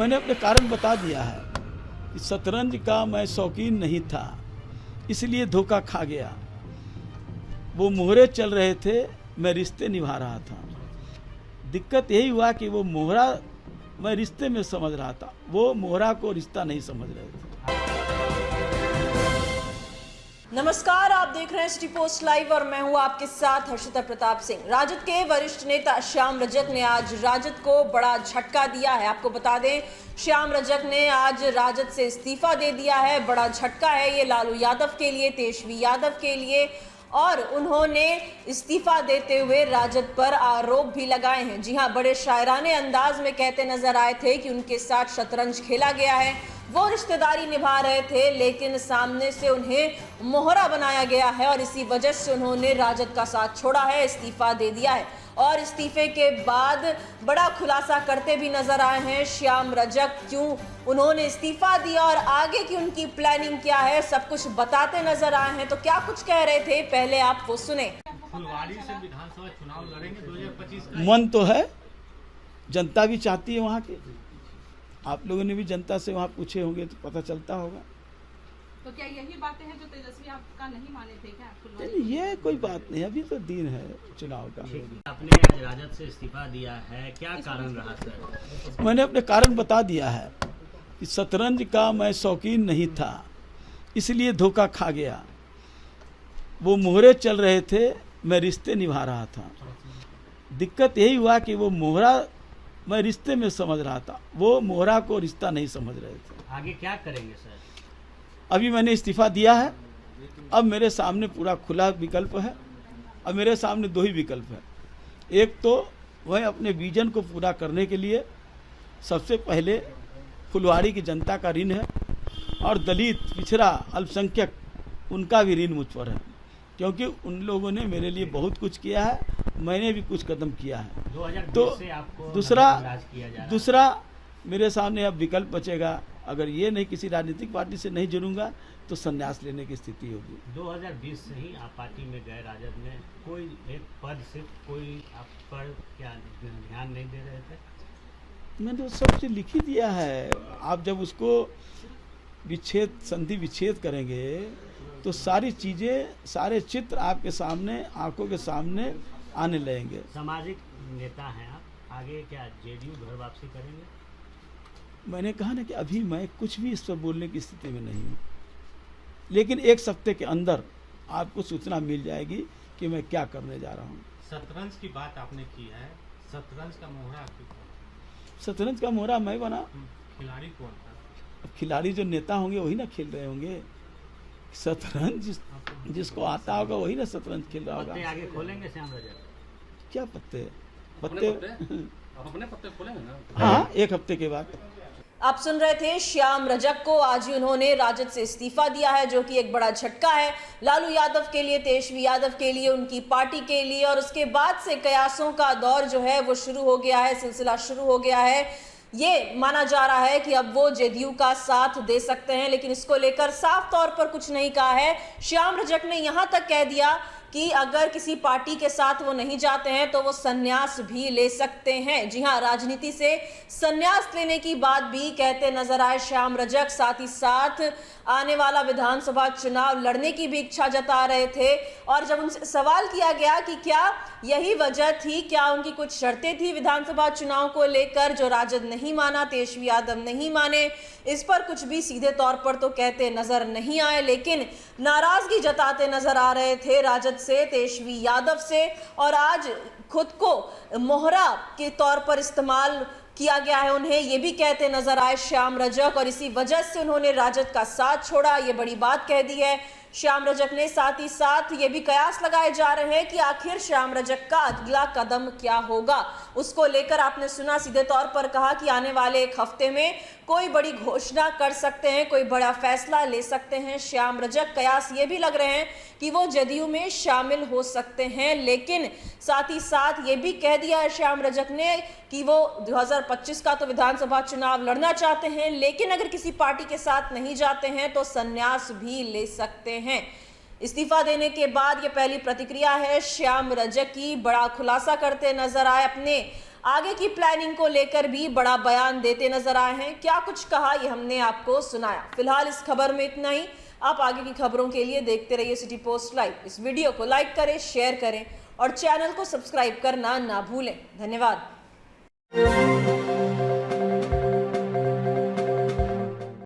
मैंने अपने कारण बता दिया है कि शतरंज का मैं शौकीन नहीं था, इसलिए धोखा खा गया। वो मोहरे चल रहे थे, मैं रिश्ते निभा रहा था। दिक्कत यही हुआ कि वो मोहरा मैं रिश्ते में समझ रहा था, वो मोहरा को रिश्ता नहीं समझ रहे थे। नमस्कार, आप देख रहे हैं सिटी पोस्ट लाइव और मैं हूं आपके साथ हर्षिता प्रताप सिंह। राजद के वरिष्ठ नेता श्याम रजक ने आज राजद को बड़ा झटका दिया है। आपको बता दें, श्याम रजक ने आज राजद से इस्तीफा दे दिया है। बड़ा झटका है ये लालू यादव के लिए, तेजस्वी यादव के लिए, और उन्होंने इस्तीफा देते हुए राजद पर आरोप भी लगाए हैं। जी हां, बड़े शायराने अंदाज में कहते नजर आए थे कि उनके साथ शतरंज खेला गया है, वो रिश्तेदारी निभा रहे थे, लेकिन सामने से उन्हें मोहरा बनाया गया है और इसी वजह से उन्होंने राजद का साथ छोड़ा है, इस्तीफा दे दिया है। और इस्तीफे के बाद बड़ा खुलासा करते भी नजर आए हैं श्याम रजक, क्यों उन्होंने इस्तीफा दिया और आगे की उनकी प्लानिंग क्या है, सब कुछ बताते नजर आए हैं। तो क्या कुछ कह रहे थे, पहले आप वो सुने। फुलवाड़ी से विधानसभा चुनाव लड़ेंगे 2025 मन तो है, जनता भी चाहती है वहाँ की। आप लोगों ने भी जनता से वहाँ पूछे होंगे तो पता चलता होगा। तो क्या यही बातें हैं जो तेजस्वी आपका नहीं माने थे क्या? नहीं, ये कोई बात नहीं, अभी तो दिन है चुनाव का। आपने आज राजद से इस्तीफा दिया है, क्या कारण रहा सर? मैंने अपने कारण बता दिया है कि शतरंज का मैं शौकीन नहीं था, इसलिए धोखा खा गया। वो मोहरे चल रहे थे, मैं रिश्ते निभा रहा था। दिक्कत यही हुआ कि वो मोहरा मैं रिश्ते में समझ रहा था, वो मोहरा को रिश्ता नहीं समझ रहे थे। आगे क्या करेंगे सर? अभी मैंने इस्तीफा दिया है, अब मेरे सामने पूरा खुला विकल्प है। अब मेरे सामने दो ही विकल्प है। एक तो वह अपने विजन को पूरा करने के लिए सबसे पहले फुलवाड़ी की जनता का ऋण है, और दलित, पिछड़ा, अल्पसंख्यक, उनका भी ऋण मुझ पर है, क्योंकि उन लोगों ने मेरे लिए बहुत कुछ किया है, मैंने भी कुछ कदम किया है। 2020 तो से आपको दूसरा मेरे सामने अब विकल्प बचेगा, अगर ये नहीं किसी राजनीतिक पार्टी से नहीं जुड़ूंगा तो संन्यास लेने की स्थिति होगी। 2020 से ही आप पार्टी में गए, राजद में कोई एक पद से कोई आप पर क्या ध्यान नहीं दे रहे थे? मैंने तो सब चीज लिख ही दिया है। आप जब उसको संधि विच्छेद करेंगे तो सारी चीजें, सारे चित्र आपके सामने, आंखों के सामने आने लगेंगे। सामाजिक नेता हैं आप, आगे क्या जेडीयू घर वापसी करेंगे? मैंने कहा ना कि अभी मैं कुछ भी इस पर बोलने की स्थिति में नहीं हूँ, लेकिन एक हफ्ते के अंदर आपको सूचना मिल जाएगी कि मैं क्या करने जा रहा हूँ। शतरंज की बात आपने की है, शतरंज का मोहरा शतरंज का मोहरा मैं बना। खिलाड़ी कौन था? अब खिलाड़ी जो नेता होंगे वही ना खेल रहे होंगे। शतरंज जिसको आता होगा वही ना शतरंज खेल रहा पत्ते होगा। आगे खोलेंगे श्याम रजक? क्या पत्ते अपने पत्ते खोलेंगे ना? हाँ, एक हफ्ते के बाद। आप सुन रहे थे श्याम रजक को। आज ही उन्होंने राजद से इस्तीफा दिया है, जो कि एक बड़ा झटका है लालू यादव के लिए, तेजस्वी यादव के लिए, उनकी पार्टी के लिए। और उसके बाद से कयासों का दौर जो है वो शुरू हो गया है, सिलसिला शुरू हो गया है। ये माना जा रहा है कि अब वो जेडीयू का साथ दे सकते हैं, लेकिन इसको लेकर साफ तौर पर कुछ नहीं कहा है। श्याम रजक ने यहां तक कह दिया कि अगर किसी पार्टी के साथ वो नहीं जाते हैं तो वो संन्यास भी ले सकते हैं। जी हां, राजनीति से संन्यास लेने की बात भी कहते नजर आए श्याम रजक। साथ ही साथ आने वाला विधानसभा चुनाव लड़ने की भी इच्छा जता रहे थे। और जब उनसे सवाल किया गया कि क्या यही वजह थी, क्या उनकी कुछ शर्तें थी विधानसभा चुनाव को लेकर जो राजद नहीं माना, तेजस्वी यादव नहीं माने, इस पर कुछ भी सीधे तौर पर तो कहते नजर नहीं आए, लेकिन नाराजगी जताते नजर आ रहे थे राजद से, तेजस्वी यादव से। और आज खुद को मोहरा के तौर पर इस्तेमाल किया गया है उन्हें, ये भी कहते नजर आए श्याम रजक, और इसी वजह से उन्होंने राजद का साथ छोड़ा। ये बड़ी बात कह दी है श्याम रजक ने। साथ ही साथ ये भी कयास लगाए जा रहे हैं कि आखिर श्याम रजक का अगला कदम क्या होगा, उसको लेकर आपने सुना सीधे तौर पर कहा कि आने वाले एक हफ्ते में कोई बड़ी घोषणा कर सकते हैं, कोई बड़ा फैसला ले सकते हैं श्याम रजक। कयास ये भी लग रहे हैं कि वो जदयू में शामिल हो सकते हैं, लेकिन साथ ही साथ ये भी कह दिया है श्याम रजक ने कि वो 2025 का तो विधानसभा चुनाव लड़ना चाहते हैं, लेकिन अगर किसी पार्टी के साथ नहीं जाते हैं तो संन्यास भी ले सकते हैं। इस्तीफा देने के बाद ये पहली प्रतिक्रिया है श्याम रजक की। बड़ा खुलासा करते नजर आए, अपने आगे की प्लानिंग को लेकर भी बड़ा बयान देते नजर आए हैं। क्या कुछ कहा ये हमने आपको सुनाया। फिलहाल इस खबर में इतना ही। आप आगे की खबरों के लिए देखते रहिए सिटी पोस्ट लाइव। इस वीडियो को लाइक करें, शेयर करें और चैनल को सब्सक्राइब करना ना भूलें। धन्यवाद।